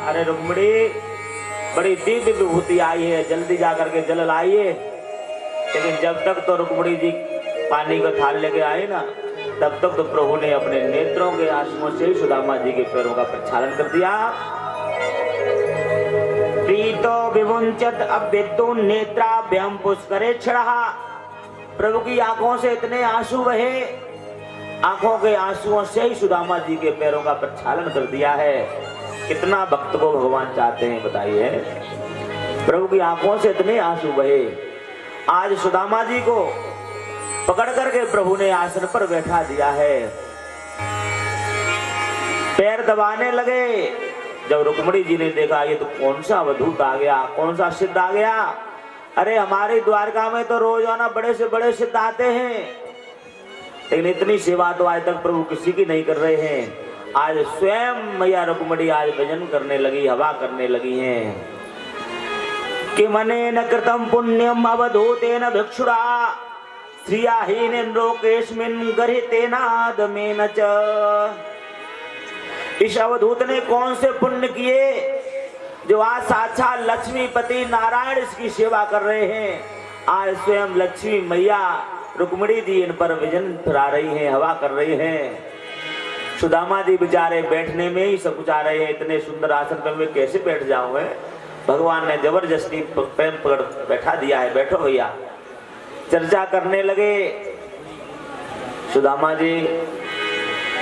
अरे रुक्मिणी बड़ी दिव्य विभूति आई है, जल्दी जाकर के जल लाइए। लेकिन जब तक तो रुक्मिणी जी पानी का थाल लेके आए ना, तब तक तो प्रभु ने अपने नेत्रों के आंसुओं से सुदामा जी के पैरों का प्रक्षालन कर दिया। प्रीतो विमुंचत अभ्युतो नेत्राभ्यम पुष्करे क्षणः। प्रभु की आंखों से इतने आंसू बहे, आंखों के आंसुओं से ही सुदामा जी के पैरों का प्रक्षालन कर दिया है। कितना भक्त को भगवान चाहते हैं बताइए। प्रभु की आंखों से इतने आंसू बहे। आज सुदामा जी को पकड़ करके प्रभु ने आसन पर बैठा दिया है। पैर दबाने लगे। जब रुक्मिणी जी ने देखा ये तो कौन सा अवधूत आ गया, कौन सा सिद्ध आ गया। अरे हमारी द्वारका में तो रोजाना बड़े से बड़े सिद्ध आते हैं, लेकिन इतनी सेवा तो आज तक प्रभु किसी की नहीं कर रहे हैं। आज स्वयं मैया रुक्मिणी आज भजन करने लगी, हवा करने लगी हैं कि मने न कृतम पुण्यम अवधूतेन भिक्षुरा श्रियाहीन लोकेस्मिन् गरितेनादमेन च। इस अवधूत ने कौन से पुण्य किए जो आज साक्षात लक्ष्मीपति नारायण इसकी सेवा कर रहे हैं। आज स्वयं लक्ष्मी मैया रुक्मिणी जी इन पर विजन फिरा रही हैं, हवा कर रही हैं। सुदामा जी बेचारे बैठने में ही सब कुछ आ रहे हैं। इतने सुंदर आसन पर मैं कैसे बैठ जाऊं। भगवान ने जबरदस्ती पैर पकड़ बैठा दिया है। बैठो भैया। चर्चा करने लगे। सुदामा जी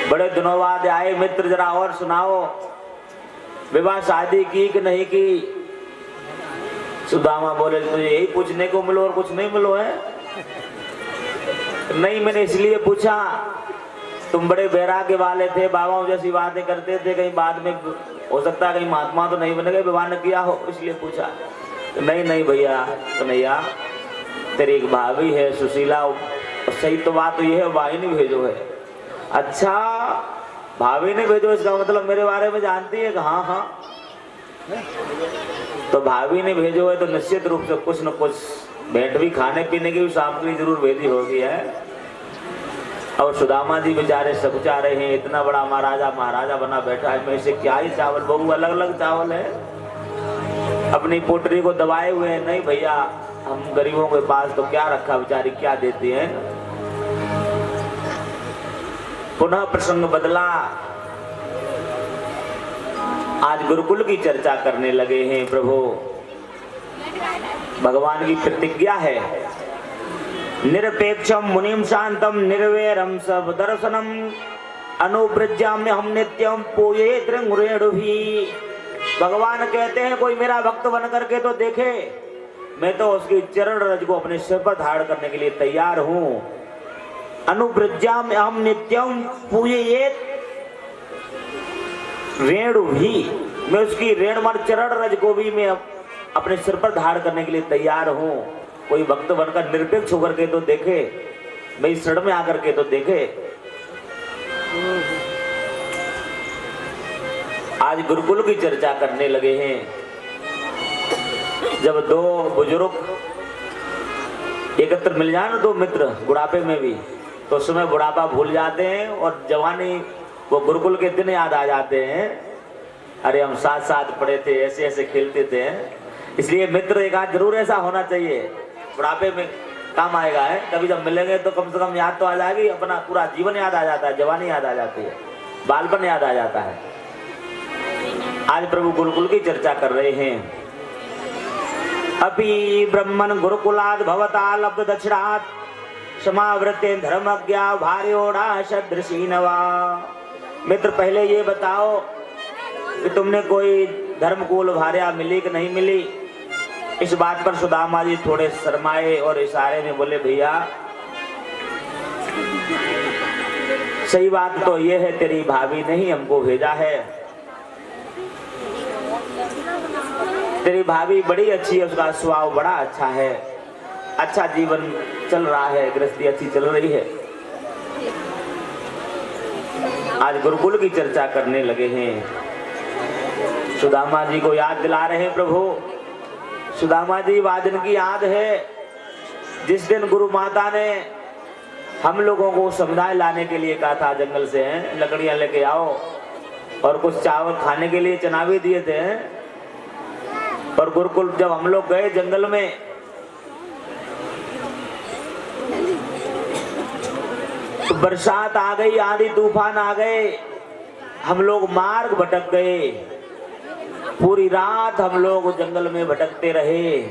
बड़े दिनों बाद आए, मित्र जरा और सुनाओ, विवाह शादी की कि नहीं की। सुदामा बोले तो यही पूछने को मिलो और कुछ नहीं मिलो है। नहीं, मैंने इसलिए पूछा तुम बड़े वैराग्य वाले थे, बाबाओं जैसी बातें करते थे, कहीं बाद में हो सकता है कहीं महात्मा तो नहीं बन गए, विवाह न किया हो, इसलिए पूछा। तो नहीं भैया कन्हैया, तेरी एक भाभी है सुशीला, सही तो बात तो ये है भाई ने भेजो है। अच्छा भाभी ने भेजो, इसका मतलब मेरे बारे में जानती है कि हाँ। तो भाभी ने भेजो है तो निश्चित रूप से कुछ न कुछ भेंट भी, खाने पीने की भी सामग्री जरूर भेजी होगी है। और सुदामा जी बेचारे सब चाह रहे हैं, इतना बड़ा महाराजा बना बैठा है, मैं इसे क्या ही चावल, बहु अलग अलग चावल है, अपनी पोटरी को दबाए हुए हैं। नहीं भैया, हम गरीबों के पास तो क्या रखा, बेचारी क्या देती है। पुनः प्रसंग बदला। आज गुरुकुल की चर्चा करने लगे हैं प्रभु। भगवान की प्रतिज्ञा है, निरपेक्षम मुनिम शांतम निर्वैरम सब दर्शनम अनुव्रज्याम्य हम नित्यम पूये त्रिंगुरेणुभी। भगवान कहते हैं कोई मेरा भक्त बन करके तो देखे, मैं तो उसकी चरण रज को अपने सिर पर धारण करने के लिए तैयार हूं। अनुव्रज्याम्य हम नित्यम पूये रेणुभी, मैं उसकी रेणुमर चरण रज को भी मैं अपने सिर पर धारण करने के लिए तैयार हूं। कोई भक्त बनकर निरपेक्ष होकर के तो देखे, मेरी शरण में आकर के तो देखे। आज गुरुकुल की चर्चा करने लगे हैं। जब दो बुजुर्ग एकत्र मिल जाए ना, दो मित्र बुढ़ापे में भी, तो उस समय बुढ़ापा भूल जाते हैं और जवानी वो गुरुकुल के दिन याद आ जाते हैं। अरे हम साथ साथ पढ़े थे, ऐसे ऐसे खेलते थे। इसलिए मित्र एक आध जरूर ऐसा होना चाहिए, बुढ़ापे में काम आएगा है। कभी जब मिलेंगे तो कम से कम याद तो आ जाएगी, अपना पूरा जीवन याद आ जाता है, जवानी याद आ जाती है, बालपन याद आ जाता है। आज प्रभु गुरुकुल की चर्चा कर रहे हैं। अपि ब्रह्मन गुरुकुलाद भवता लब्ध दक्षिणात् समावृते धर्मज्ञा भार्योड़ा सदृशीनवा। मित्र पहले ये बताओ कि तुमने कोई धर्मकुल भार्या मिली कि नहीं मिली। इस बात पर सुदामा जी थोड़े शर्माए और इशारे में बोले भैया सही बात तो ये है, तेरी भाभी ने ही हमको भेजा है। तेरी भाभी बड़ी अच्छी है, उसका स्वभाव बड़ा अच्छा है, अच्छा जीवन चल रहा है, गृहस्थी अच्छी चल रही है। आज गुरुकुल की चर्चा करने लगे हैं। सुदामा जी को याद दिला रहे हैं प्रभु। सुदामा जी वादन की याद है जिस दिन गुरु माता ने हम लोगों को समुदाय लाने के लिए कहा था, जंगल से हैं लकड़ियां लेके आओ, और कुछ चावल खाने के लिए चना भी दिए थे। और गुरुकुल जब हम लोग गए जंगल में, तो बरसात आ गई, आंधी तूफान आ गए, हम लोग मार्ग भटक गए। पूरी रात हम लोग जंगल में भटकते रहे,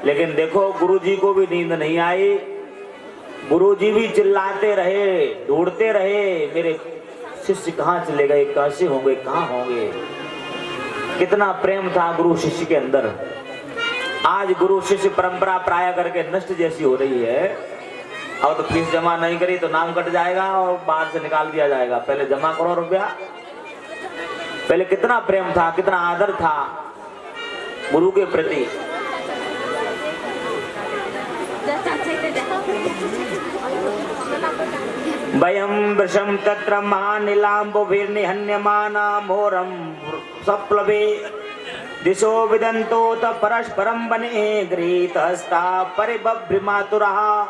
लेकिन देखो गुरुजी को भी नींद नहीं आई। गुरुजी भी चिल्लाते रहे, ढूंढते रहे, मेरे शिष्य कहाँ चले गए, कैसे होंगे, कहाँ होंगे। कितना प्रेम था गुरु शिष्य के अंदर। आज गुरु शिष्य परंपरा प्राय करके नष्ट जैसी हो रही है। अब तो फीस जमा नहीं करी तो नाम कट जाएगा और बाहर से निकाल दिया जाएगा। पहले जमा करो रुपया। पहले कितना प्रेम था, कितना आदर था गुरु के प्रति। वयं वृषं तत्र महानिलाम्बुभिर्निहन्यमाना मोरं सप्लवे दिशो विदन्तोत परस्परं वने गृहीतहस्ता परिबभ्रिमातुरः।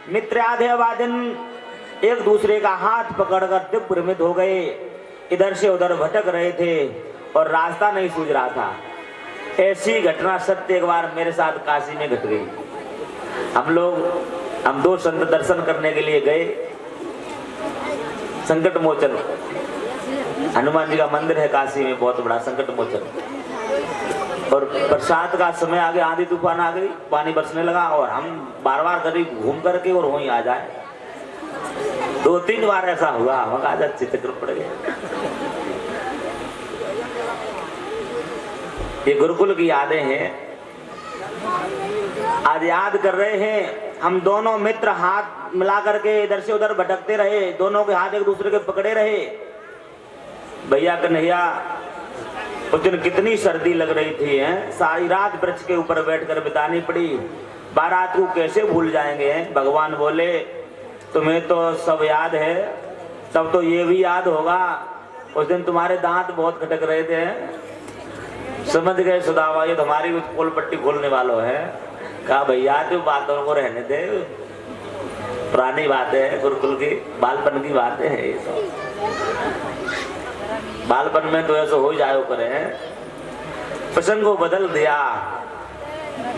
मित्राधेवादिन एक दूसरे का हाथ पकड़कर दिग्भ्रमित हो गए, इधर से उधर भटक रहे थे और रास्ता नहीं सूझ रहा था। ऐसी घटना सत्य एक बार मेरे साथ काशी में घट गई। हम दो संत दर्शन करने के लिए गए। संकट मोचन हनुमान जी का मंदिर है काशी में, बहुत बड़ा संकट मोचन। और बरसात का समय आ गया, आंधी तूफान आ गई, पानी बरसने लगा और हम बार बार करीब घूम करके और वहीं आ जाए। 2-3 बार ऐसा हुआ, हम आज अच्छे चक्कर पड़ गए। ये गुरुकुल की यादें हैं, आज याद कर रहे हैं। हम दोनों मित्र हाथ मिला करके इधर से उधर भटकते रहे, दोनों के हाथ एक दूसरे के पकड़े रहे। भैया कन्हैया, उस दिन कितनी सर्दी लग रही थी, हैं? सारी रात वृक्ष के ऊपर बैठकर बितानी पड़ी। बारात को कैसे भूल जाएंगे? भगवान बोले तुम्हें तो सब याद है, तब तो ये भी याद होगा। उस दिन तुम्हारे दांत बहुत खटक रहे थे। समझ गए सुदामा, ये तुम्हारी पोल पट्टी खोलने वालों है। कहा भैया जो बातों को रहने दे, पुरानी बातें है, गुरुकुल की बालपन की बातें हैं ये सब। बालपन में तो ऐसा हो जाए करे। प्रसंग को बदल दिया।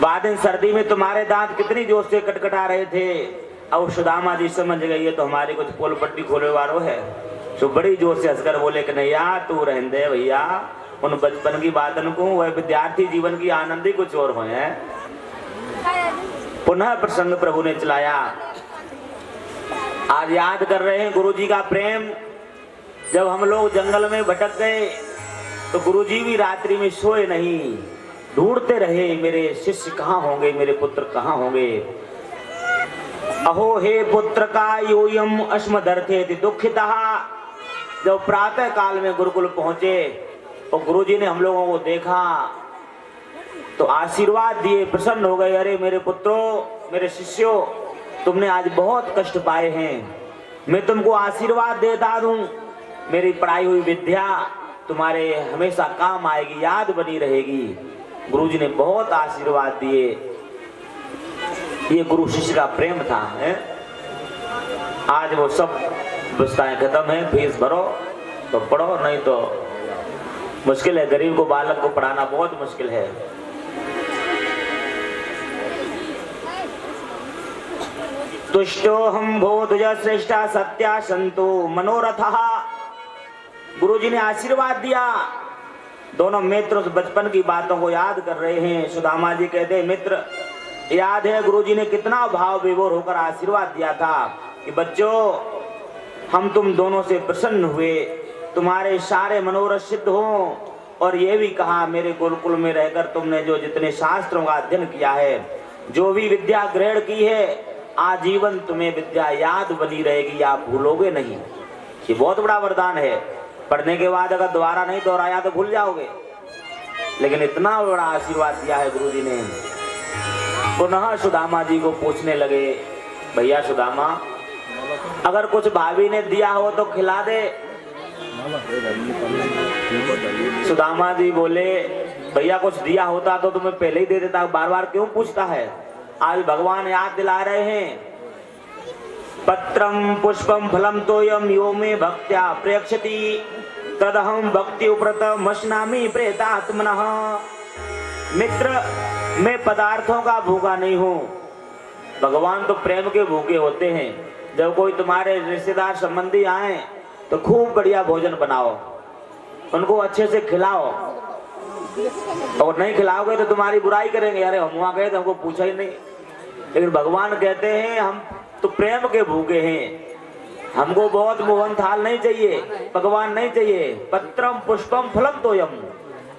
बाद में सर्दी में तुम्हारे दांत कितनी जोर से कटकटा रहे थे। अब सुदामा जी समझ गए ये तो हमारी कुछ पोल पट्टी खोलने वालों है। तो बड़ी जोर से हंसकर बोले कि नहीं यार तू रहने दे भैया, उन बचपन की बातों को, वह विद्यार्थी जीवन की आनंद ही कुछ और हुए हैं। पुनः प्रसंग प्रभु ने चलाया। आज याद कर रहे हैं गुरुजी का प्रेम। जब हम लोग जंगल में भटक गए तो गुरुजी भी रात्रि में सोए नहीं, ढूंढते रहे मेरे शिष्य कहाँ होंगे, मेरे पुत्र कहाँ होंगे। अहो हे पुत्र का योयम अस्मदर्थे दुखितः। जब प्रातः काल में गुरुकुल पहुंचे और गुरुजी ने हम लोगों को देखा तो आशीर्वाद दिए, प्रसन्न हो गए। अरे मेरे पुत्रों, मेरे शिष्यों, तुमने आज बहुत कष्ट पाए हैं, मैं तुमको आशीर्वाद देता दूं। मेरी पढ़ाई हुई विद्या तुम्हारे हमेशा काम आएगी, याद बनी रहेगी। गुरुजी ने बहुत आशीर्वाद दिए। ये गुरु शिष्य का प्रेम था, है? आज वो सब व्यवस्थाएं खत्म है। फीस भरो तो पढ़ो, नहीं तो मुश्किल है। गरीब को, बालक को पढ़ाना बहुत मुश्किल है। तुष्टो हम भूतुज श्रेष्ठा सत्या संतो मनोरथः। गुरुजी ने आशीर्वाद दिया। दोनों मित्र उस बचपन की बातों को याद कर रहे हैं। सुदामा जी कहते मित्र, याद है गुरुजी ने कितना भाव विभोर होकर आशीर्वाद दिया था कि बच्चों हम तुम दोनों से प्रसन्न हुए, तुम्हारे सारे मनोरथ सिद्ध हो। और ये भी कहा मेरे गुरुकुल में रहकर तुमने जो जितने शास्त्रों का अध्ययन किया है, जो भी विद्या ग्रहण की है, आजीवन तुम्हें विद्या याद बनी रहेगी, आप भूलोगे नहीं। ये बहुत बड़ा वरदान है। पढ़ने के बाद अगर दोबारा नहीं दोहराया तो भूल जाओगे, लेकिन इतना बड़ा आशीर्वाद दिया है गुरुजी ने। पुनः सुदामा जी को पूछने लगे, भैया सुदामा, अगर कुछ भाभी ने दिया हो तो खिला दे। सुदामा जी बोले, भैया कुछ दिया होता तो तुम्हें पहले ही दे देता, बार बार क्यों पूछता है। आज भगवान याद दिला रहे हैं। पत्रम पुष्पम फलम तोयम यो में भक्त्या प्रेक्षति। तदहम भक्ति उपरत मशनामी प्रेतात्मनः। मित्र, मैं पदार्थों का भूखा नहीं हूँ, भगवान तो प्रेम के भूखे होते हैं। जब कोई तुम्हारे रिश्तेदार संबंधी आए तो खूब बढ़िया भोजन बनाओ, उनको अच्छे से खिलाओ, और नहीं खिलाओगे तो तुम्हारी बुराई करेंगे, अरे हम वहां गए तो हमको पूछा ही नहीं। लेकिन भगवान कहते हैं हम तो प्रेम के भूखे हैं, हमको बहुत मोहन थाल नहीं चाहिए, भगवान नहीं चाहिए। पत्रम पुष्पम फलम तोयम,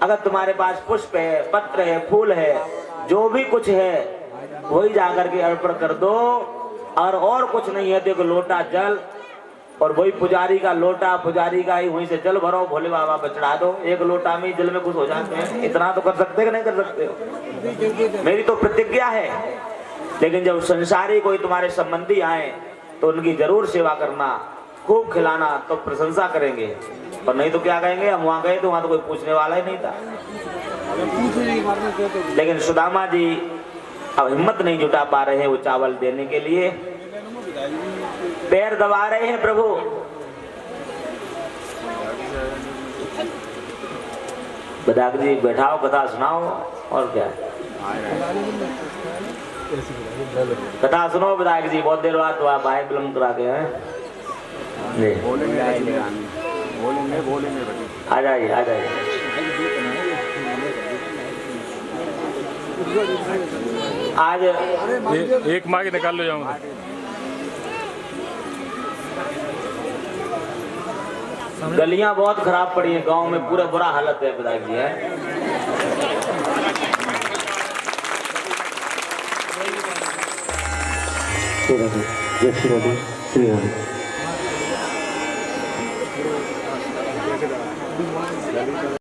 अगर तुम्हारे पास पुष्प है, पत्र है, फूल है, जो भी कुछ है वही जाकर के अर्पण कर दो, और कुछ नहीं है तो एक लोटा जल, और वही पुजारी का लोटा, पुजारी का ही वहीं से जल भरो, भोले बाबा पे चढ़ा दो। एक लोटा में जल में खुश हो जाते हैं। इतना तो कर सकते कि नहीं कर सकते हो? मेरी तो प्रतिज्ञा है। लेकिन जब संसारी कोई तुम्हारे संबंधी आए तो उनकी जरूर सेवा करना, खूब खिलाना, तो प्रशंसा करेंगे, और नहीं तो क्या कहेंगे, हम वहां गए तो वहां तो कोई पूछने वाला ही नहीं था। लेकिन सुदामा जी अब हिम्मत नहीं जुटा पा रहे हैं वो चावल देने के लिए, पैर दबा रहे हैं प्रभु। बदाक जी बैठाओ, कथा सुनाओ, और क्या कथा सुनो विधायक जी, बहुत देर बाद तो आप आए विलम्ब करा के हैं। आ जाइए, आ जाइए। आज एक माँ के निकाल लो जाऊंगा। गलियां बहुत खराब पड़ी हैं गांव में, पूरा बुरा हालत है विधायक जी है। जय श्री राधे, श्री राधे।